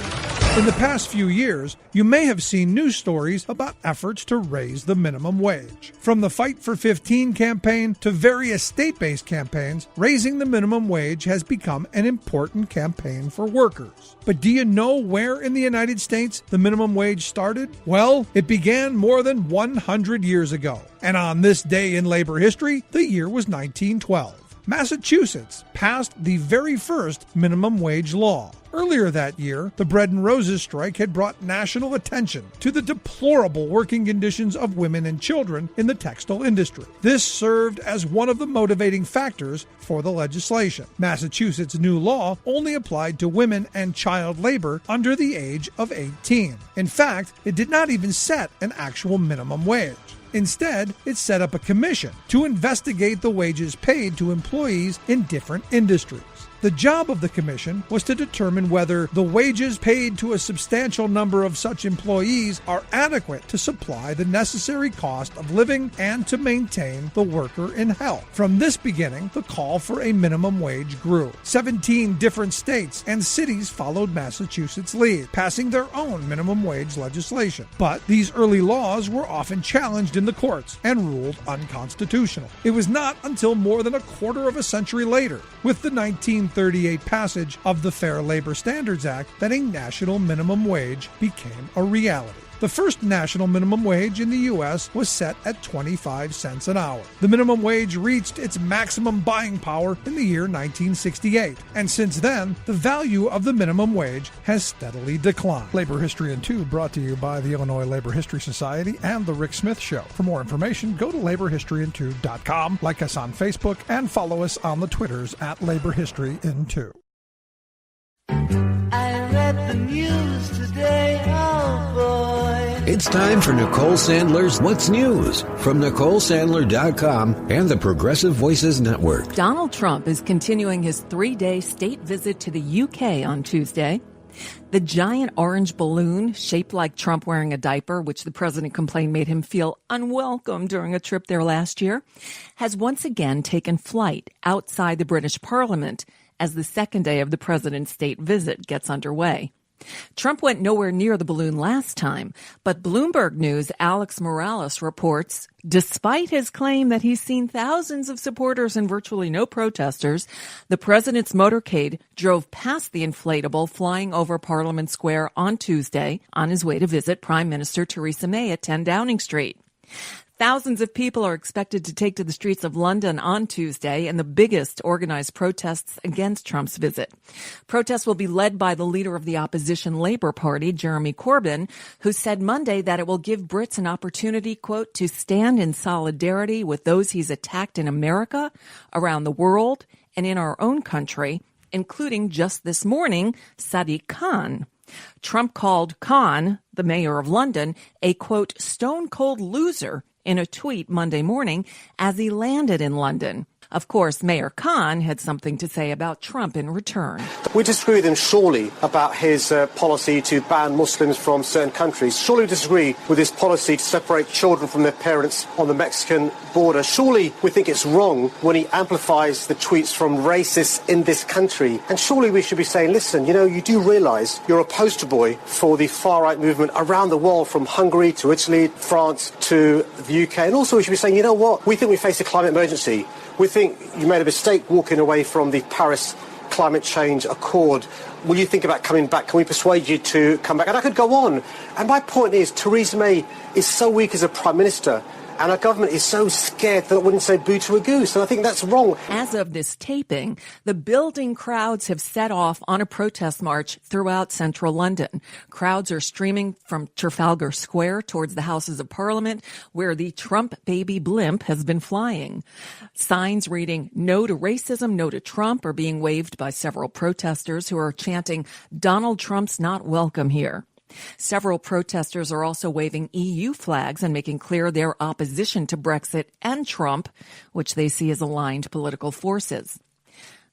In the past few years, you may have seen news stories about efforts to raise the minimum wage. From the Fight for 15 campaign to various state-based campaigns, raising the minimum wage has become an important campaign for workers. But do you know where in the United States the minimum wage started? Well, it began more than 100 years ago. And on this day in labor history, the year was 1912. Massachusetts passed the very first minimum wage law. Earlier that year, the Bread and Roses strike had brought national attention to the deplorable working conditions of women and children in the textile industry. This served as one of the motivating factors for the legislation. Massachusetts' new law only applied to women and child labor under the age of 18. In fact, it did not even set an actual minimum wage. Instead, it set up a commission to investigate the wages paid to employees in different industries. The job of the commission was to determine whether the wages paid to a substantial number of such employees are adequate to supply the necessary cost of living and to maintain the worker in health. From this beginning, the call for a minimum wage grew. 17 different states and cities followed Massachusetts' lead, passing their own minimum wage legislation. But these early laws were often challenged in the courts and ruled unconstitutional. It was not until more than a quarter of a century later, with the 1938 passage of the Fair Labor Standards Act, that a national minimum wage became a reality. The first national minimum wage in the U.S. was set at 25 cents an hour. The minimum wage reached its maximum buying power in the year 1968, and since then, the value of the minimum wage has steadily declined. Labor History in 2 brought to you by the Illinois Labor History Society and The Rick Smith Show. For more information, go to laborhistoryin2.com, like us on Facebook, and follow us on the Twitters at Labor History in 2. I read the news today, oh boy. It's time for Nicole Sandler's What's News from NicoleSandler.com and the Progressive Voices Network. Donald Trump is continuing his 3-day state visit to the UK on Tuesday. The giant orange balloon, shaped like Trump wearing a diaper, which the president complained made him feel unwelcome during a trip there last year, has once again taken flight outside the British Parliament as the second day of the president's state visit gets underway. Trump went nowhere near the balloon last time, but Bloomberg News' Alex Morales reports, despite his claim that he's seen thousands of supporters and virtually no protesters, the president's motorcade drove past the inflatable flying over Parliament Square on Tuesday on his way to visit Prime Minister Theresa May at 10 Downing Street. Thousands of people are expected to take to the streets of London on Tuesday in the biggest organized protests against Trump's visit. Protests will be led by the leader of the opposition Labour Party, Jeremy Corbyn, who said Monday that it will give Brits an opportunity, quote, to stand in solidarity with those he's attacked in America, around the world, and in our own country, including just this morning, Sadiq Khan. Trump called Khan, the mayor of London, a, quote, stone-cold loser in a tweet Monday morning as he landed in London. Of course, Mayor Khan had something to say about Trump in return. We disagree with him surely about his policy to ban Muslims from certain countries. Surely we disagree with his policy to separate children from their parents on the Mexican border. Surely we think it's wrong when he amplifies the tweets from racists in this country. And surely we should be saying, listen, you know, you do realise you're a poster boy for the far-right movement around the world, from Hungary to Italy, France to the UK. And also we should be saying, you know what, we think we face a climate emergency. We think you made a mistake walking away from the Paris Climate Change Accord. Will you think about coming back? Can we persuade you to come back? And I could go on. And my point is, Theresa May is so weak as a Prime Minister, and our government is so scared that it wouldn't say boo to a goose. And I think that's wrong. As of this taping, the building crowds have set off on a protest march throughout central London. Crowds are streaming from Trafalgar Square towards the Houses of Parliament, where the Trump baby blimp has been flying. Signs reading "No to Racism, No to Trump" are being waved by several protesters who are chanting, "Donald Trump's not welcome here." Several protesters are also waving EU flags and making clear their opposition to Brexit and Trump, which they see as aligned political forces.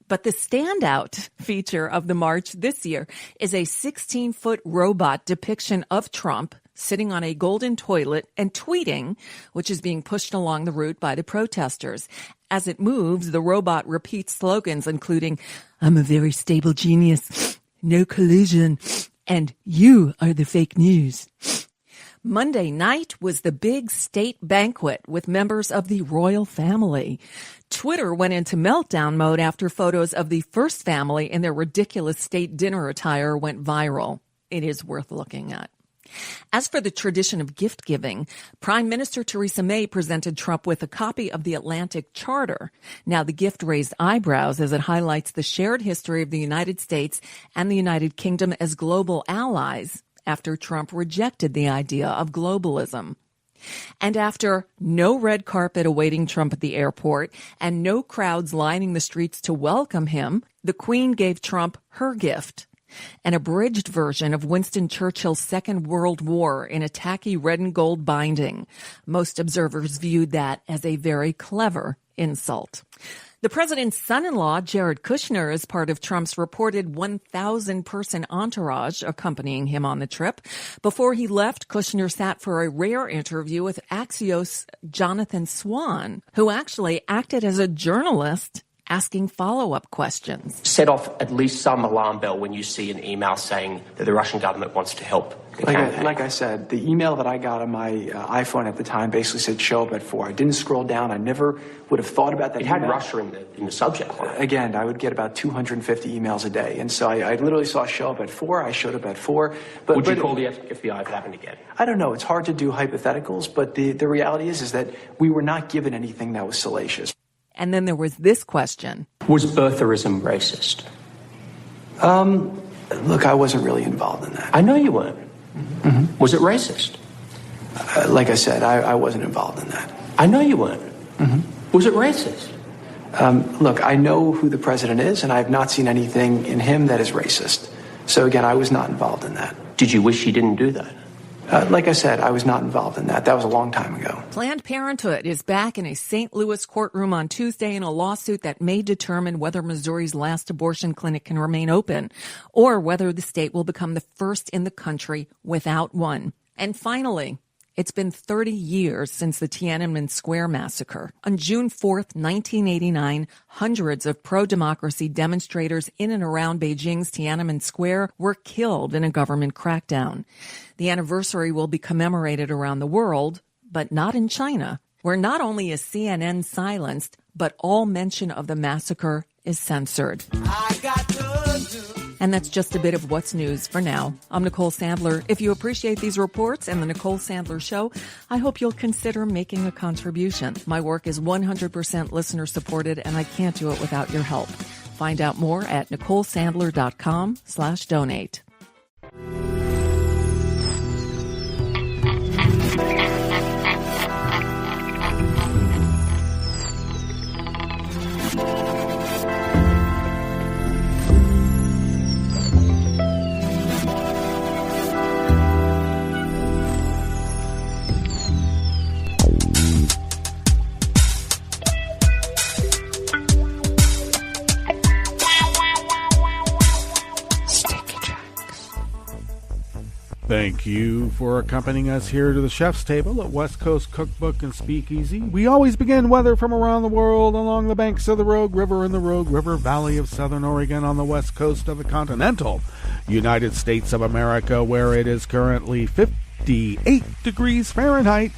But the standout feature of the march this year is a 16-foot robot depiction of Trump sitting on a golden toilet and tweeting, which is being pushed along the route by the protesters. As it moves, the robot repeats slogans including, "I'm a very stable genius," "No collusion," and "You are the fake news." Monday night was the big state banquet with members of the royal family. Twitter went into meltdown mode after photos of the first family in their ridiculous state dinner attire went viral. It is worth looking at. As for the tradition of gift giving, Prime Minister Theresa May presented Trump with a copy of the Atlantic Charter. Now, the gift raised eyebrows as it highlights the shared history of the United States and the United Kingdom as global allies after Trump rejected the idea of globalism. And after no red carpet awaiting Trump at the airport and no crowds lining the streets to welcome him, the Queen gave Trump her gift, an abridged version of Winston Churchill's Second World War in a tacky red and gold binding. Most observers viewed that as a very clever insult. The president's son-in-law, Jared Kushner, is part of Trump's reported 1,000-person entourage accompanying him on the trip. Before he left, Kushner sat for a rare interview with Axios' Jonathan Swan, who actually acted as a journalist asking follow-up questions. Set off at least some alarm bell when you see an email saying that the Russian government wants to help the campaign. Like I said, the email that I got on my iPhone at the time basically said show up at 4. I didn't scroll down. I never would have thought about that. It had Russia in the subject line. Again, I would get about 250 emails a day. And so I literally saw show up at 4. I showed up at 4. Would you call the FBI if it happened again? I don't know. It's hard to do hypotheticals, but the reality is that we were not given anything that was salacious. And then there was this question. Was birtherism racist? Look, I wasn't really involved in that. I know you weren't. Mm-hmm. Was it racist? Like I said, I wasn't involved in that. I know you weren't. Mm-hmm. Was it racist? Look, I know who the president is, and I have not seen anything in him that is racist. So again, I was not involved in that. Did you wish he didn't do that? Like I said, I was not involved in that. That was a long time ago. Planned Parenthood is back in a St. Louis courtroom on Tuesday in a lawsuit that may determine whether Missouri's last abortion clinic can remain open or whether the state will become the first in the country without one. And finally, it's been 30 years since the Tiananmen Square massacre. On June 4th, 1989, hundreds of pro-democracy demonstrators in and around Beijing's Tiananmen Square were killed in a government crackdown. The anniversary will be commemorated around the world, but not in China, where not only is CNN silenced, but all mention of the massacre is censored. And that's just a bit of what's news for now. I'm Nicole Sandler. If you appreciate these reports and the Nicole Sandler Show, I hope you'll consider making a contribution. My work is 100% listener supported, and I can't do it without your help. Find out more at NicoleSandler.com/donate. Thank you for accompanying us here to the chef's table at West Coast Cookbook and Speakeasy. We always begin weather from around the world along the banks of the Rogue River in the Rogue River Valley of Southern Oregon on the west coast of the continental United States of America, where it is currently 58 degrees Fahrenheit.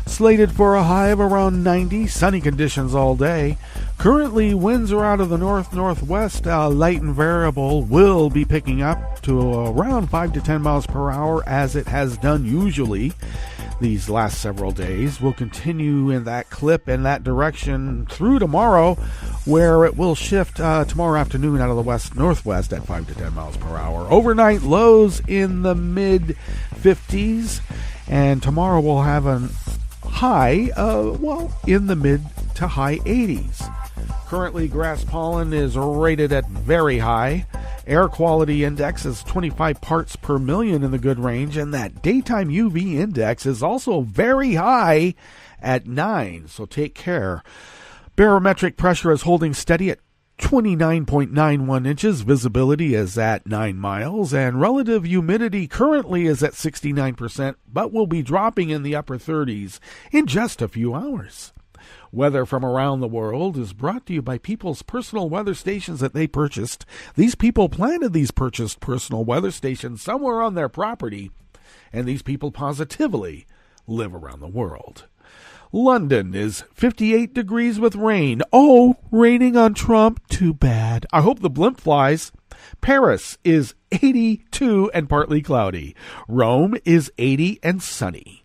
Slated for a high of around 90, sunny conditions all day. Currently, winds are out of the north-northwest, light and variable, will be picking up to around 5 to 10 miles per hour, as it has done usually these last several days. Will continue in that clip, in that direction through tomorrow, where it will shift tomorrow afternoon out of the west-northwest at 5 to 10 miles per hour. Overnight lows in the mid-50s, and tomorrow we'll have an high, in the mid to high 80s. Currently, grass pollen is rated at very high. Air quality index is 25 parts per million in the good range, and that daytime UV index is also very high at 9, so take care. Barometric pressure is holding steady at 29.91 inches. Visibility is at 9 miles, and relative humidity currently is at 69%, but will be dropping in the upper 30s in just a few hours. Weather from around the world is brought to you by people's personal weather stations that they purchased. These people planted these purchased personal weather stations somewhere on their property, and these people positively live around the world. London is 58 degrees with rain. Oh, raining on Trump. Too bad. I hope the blimp flies. Paris is 82 and partly cloudy. Rome is 80 and sunny.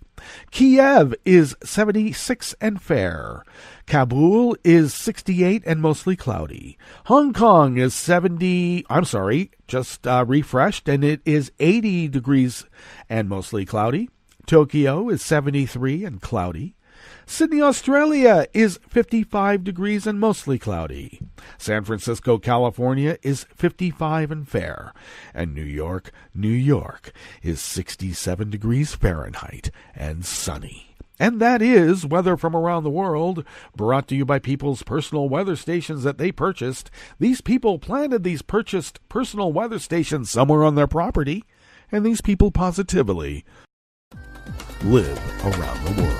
Kiev is 76 and fair. Kabul is 68 and mostly cloudy. Hong Kong is refreshed, and it is 80 degrees and mostly cloudy. Tokyo is 73 and cloudy. Sydney, Australia is 55 degrees and mostly cloudy. San Francisco, California is 55 and fair. And New York is 67 degrees Fahrenheit and sunny. And that is weather from around the world, brought to you by people's personal weather stations that they purchased. These people planted these purchased personal weather stations somewhere on their property, and these people positively live around the world.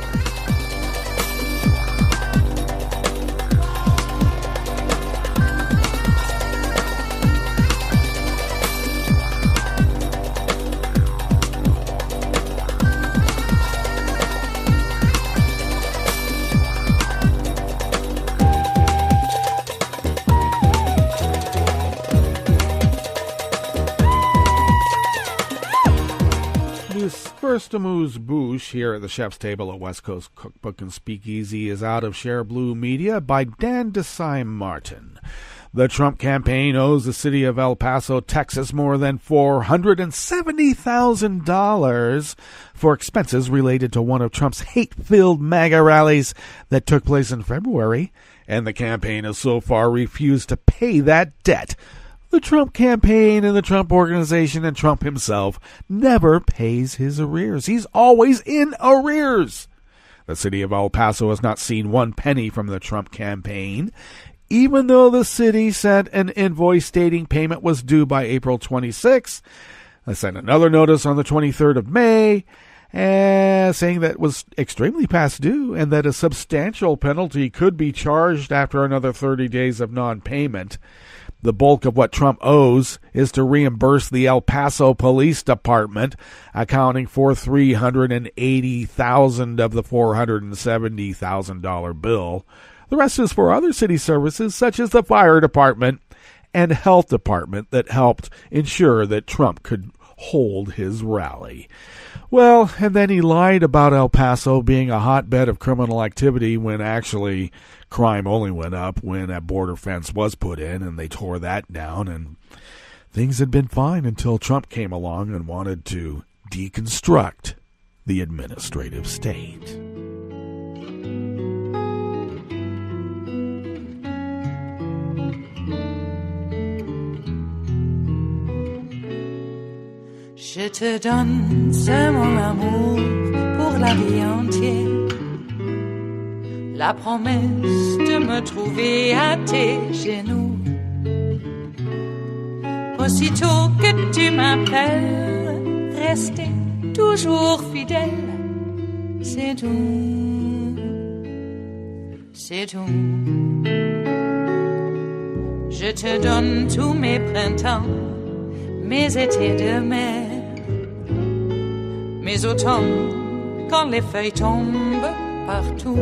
This first amuse-bouche here at the Chef's Table at West Coast Cookbook and Speakeasy is out of Share Blue Media by Dan Desai Martin. The Trump campaign owes the city of El Paso, Texas, more than $470,000 for expenses related to one of Trump's hate-filled MAGA rallies that took place in February, and the campaign has so far refused to pay that debt. The Trump campaign and the Trump organization and Trump himself never pays his arrears. He's always in arrears. The city of El Paso has not seen one penny from the Trump campaign, even though the city sent an invoice stating payment was due by April 26. They sent another notice on the 23rd of May, saying that it was extremely past due and that a substantial penalty could be charged after another 30 days of non-payment. The bulk of what Trump owes is to reimburse the El Paso Police Department, accounting for $380,000 of the $470,000 bill. The rest is for other city services, such as the fire department and health department that helped ensure that Trump could hold his rally. Well, and then he lied about El Paso being a hotbed of criminal activity when actually crime only went up when a border fence was put in and they tore that down, and things had been fine until Trump came along and wanted to deconstruct the administrative state. Je te donne ce mon amour pour la vie entière. La promesse de me trouver à tes genoux. Aussitôt que tu m'appelles, rester toujours fidèle. C'est tout, c'est tout. Je te donne tous mes printemps, mes étés de mer, mes automnes quand les feuilles tombent partout.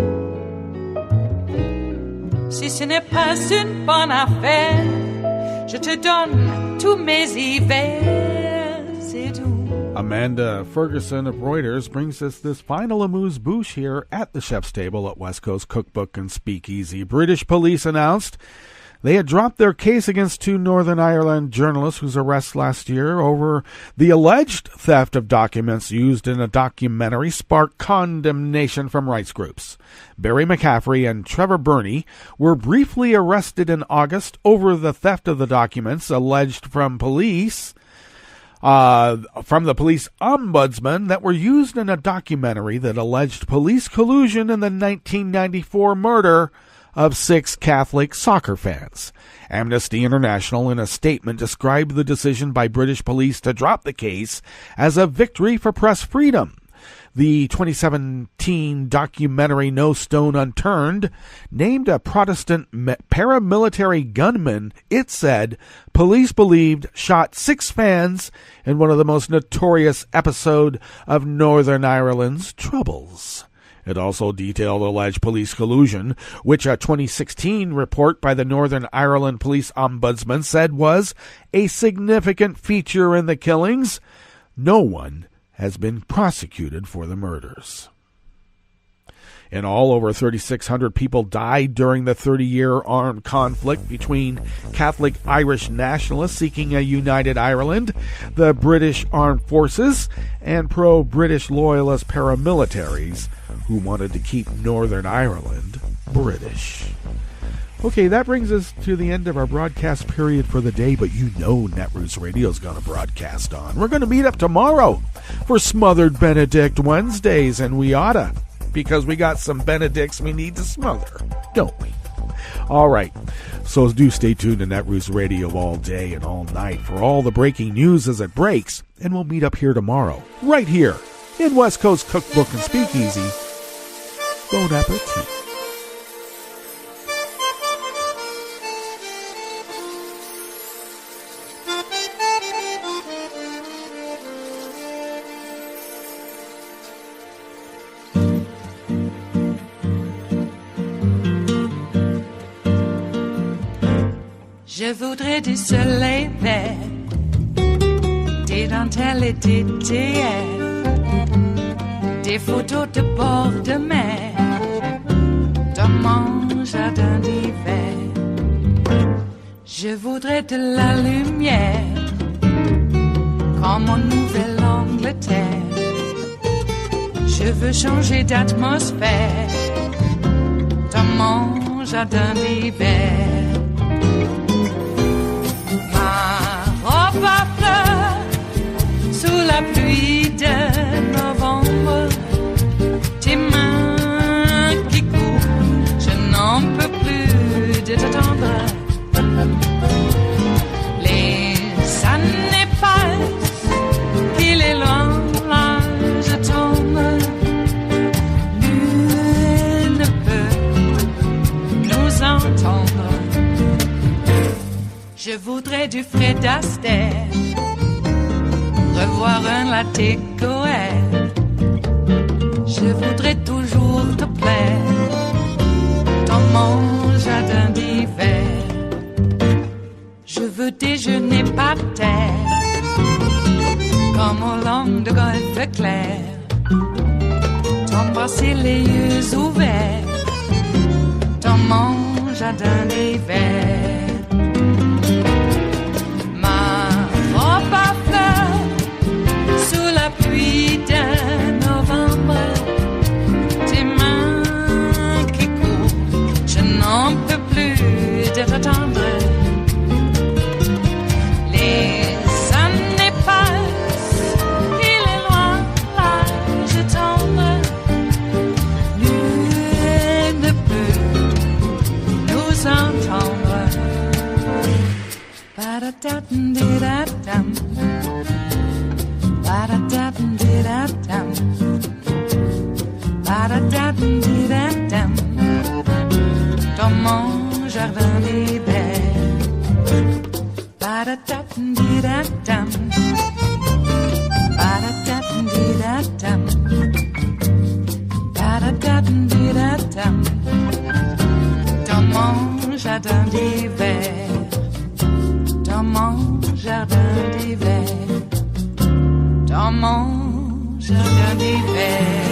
Si ce n'est pas une bonne affaire, je te donne tous mes hivers, c'est tout. Amanda Ferguson of Reuters brings us this final amuse-bouche here at the Chef's Table at West Coast Cookbook and Speakeasy. British police announced they had dropped their case against two Northern Ireland journalists whose arrests last year over the alleged theft of documents used in a documentary sparked condemnation from rights groups. Barry McCaffrey and Trevor Burney were briefly arrested in August over the theft of the documents alleged from the police ombudsman that were used in a documentary that alleged police collusion in the 1994 murder of 6 Catholic soccer fans. Amnesty International, in a statement, described the decision by British police to drop the case as a victory for press freedom. The 2017 documentary No Stone Unturned named a Protestant paramilitary gunman, it said, police believed shot 6 fans in one of the most notorious episodes of Northern Ireland's troubles. It also detailed alleged police collusion, which a 2016 report by the Northern Ireland Police Ombudsman said was a significant feature in the killings. No one has been prosecuted for the murders. In all, over 3,600 people died during the 30-year armed conflict between Catholic Irish nationalists seeking a united Ireland, the British Armed Forces, and pro-British loyalist paramilitaries who wanted to keep Northern Ireland British. Okay, that brings us to the end of our broadcast period for the day, but you know Netroots Radio is going to broadcast on. We're going to meet up tomorrow for Smothered Benedict Wednesdays, and we oughta. because we got some Benedicts we need to smother, don't we? All right, so do stay tuned to Netroots Radio all day and all night for all the breaking news as it breaks, and we'll meet up here tomorrow, right here in West Coast Cookbook and Speakeasy. Bon appetit. Je voudrais du soleil vert, des dentelles et des théières, des photos de bord de mer, dans mon jardin d'hiver. Je voudrais de la lumière, comme en Nouvelle-Angleterre. Je veux changer d'atmosphère, dans mon jardin d'hiver. À fleurs, sous la pluie de novembre, tes mains qui courent, je n'en peux plus de t'attendre. Les années passent, qu'il est loin, là je tombe. Nul ne peut nous entendre. Je voudrais du Fred Astaire, revoir un latte Goël. Je voudrais toujours te plaire dans mon jardin d'hiver. Je veux déjeuner par terre, comme au long de golfe clair, t'embrasser les yeux ouverts dans mon jardin d'hiver. Pluie de novembre, tes mains qui courent, je n'en peux plus de t'attendre. Les années passent, il est loin, là je tombe. Nul ne peut nous entendre. Ba-da-da-dum-di-da-dum. Ba-da-da-dum-di-da-dum. Ba-da-da-dum-di-da-dum. Dans mon jardin d'hiver. Ba-da-da-dum-di-da-dum. Ba-da-da-dum-di-da-dum. Ba-da-da-dum-di-da-dum. Dans mon jardin d'hiver. Dans mon jardin d'hiver. Dans mon jardin d'hiver.